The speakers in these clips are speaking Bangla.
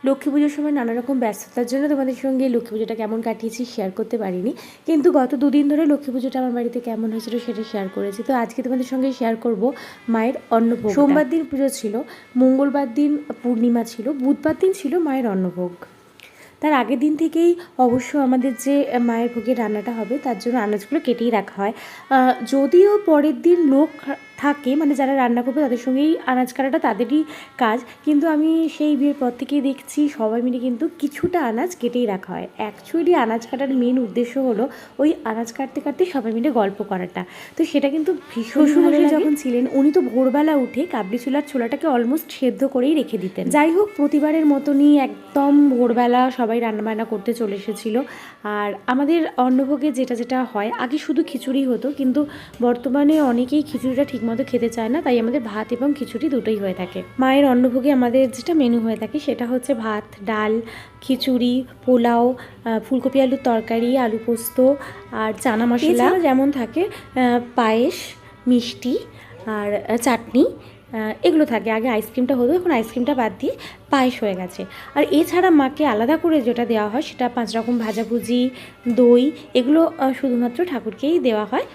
লক্ষ্মী পুজোর সময় নানা রকম ব্যস্ততার জন্য তোমাদের সঙ্গে লক্ষ্মী পুজোটা কেমন কাটিয়েছি শেয়ার করতে পারিনি, কিন্তু গত দুদিন ধরে লক্ষ্মী পুজোটা আমার বাড়িতে কেমন হয়েছিল সেটা শেয়ার করেছি। তো আজকে তোমাদের সঙ্গে শেয়ার করব মায়ের অন্নভোগ। সোমবার দিন পুজো ছিল, মঙ্গলবার দিন পূর্ণিমা ছিল, বুধবার দিন ছিল মায়ের অন্নভোগ। তার আগের দিন থেকেই অবশ্য আমাদের যে মায়ের ভোগের রান্নাটা হবে তার জন্য আনাজগুলো কেটেই রাখা হয়। যদিও পরের দিন লোক থাকে, মানে যারা রান্না করবে তাদের সঙ্গেই আনাজ কাটাটা তাদেরই কাজ, কিন্তু আমি সেই বিয়ের পর থেকেই দেখছি সবাই মিলে কিন্তু কিছুটা আনাজ কেটেই রাখা হয়। অ্যাকচুয়ালি আনাজ কাটার মেন উদ্দেশ্য হলো ওই আনাজ কাটতে কাটতে সবাই মিলে গল্প করাটা। তো সেটা কিন্তু ভীষণ ভালো যখন ছিলেন উনি তো ভোরবেলা উঠে কাবলি ছোলার ছোলাটাকে অলমোস্ট সেদ্ধ করেই রেখে দিতেন। যাই হোক, প্রতিবারের মতনই একদম ভোরবেলা সবাই রান্নাবান্না করতে চলে এসেছিলো। আর আমাদের অন্নভোগে যেটা যেটা হয়, আগে শুধু খিচুড়ি হতো, কিন্তু বর্তমানে অনেকেই খিচুড়িটা ঠিকমতো খেতে চায় না, তাই আমাদের ভাত এবং খিচুড়ি দুটোই হয়ে থাকে। মায়ের অন্নভোগে আমাদের যেটা মেনু হয়ে থাকে সেটা হচ্ছে ভাত, ডাল, খিচুড়ি, পোলাও, ফুলকপি আলুর তরকারি, আলু পোস্ত আর চানা মশলা যেমন থাকে, পায়েস, মিষ্টি আর চাটনি, এগুলো থাকে। আগে আইসক্রিমটা হতো, এখন আইসক্রিমটা বাদ দিয়ে পায়েস হয়ে গেছে। আর এছাড়া মাকে আলাদা করে যেটা দেওয়া হয় সেটা 5 রকম ভাজাভুজি, দই, এগুলো শুধুমাত্র ঠাকুরকেই দেওয়া হয়,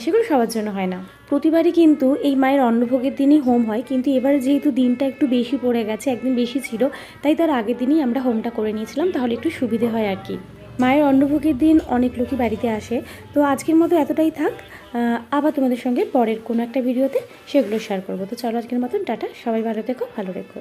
সেগুলো সবার জন্য হয় না। প্রতিবারই কিন্তু এই মায়ের অন্নভোগের দিনই হোম হয়, কিন্তু এবার যেহেতু দিনটা একটু বেশি পড়ে গেছে, একদিন বেশি ছিল, তাই তার আগের দিনই আমরা হোমটা করে নিয়েছিলাম, তাহলে একটু সুবিধে হয় আর কি। মায়ের অন্নভোগের দিন অনেক লোকই বাড়িতে আসে। তো আজকের মতো এতটাই থাক, আবার তোমাদের সঙ্গে পরের কোনো একটা ভিডিওতে সেগুলো শেয়ার করবো। তো চলো আজকের মতন টাটা, সবাই ভালো থেকো, ভালো রেখো।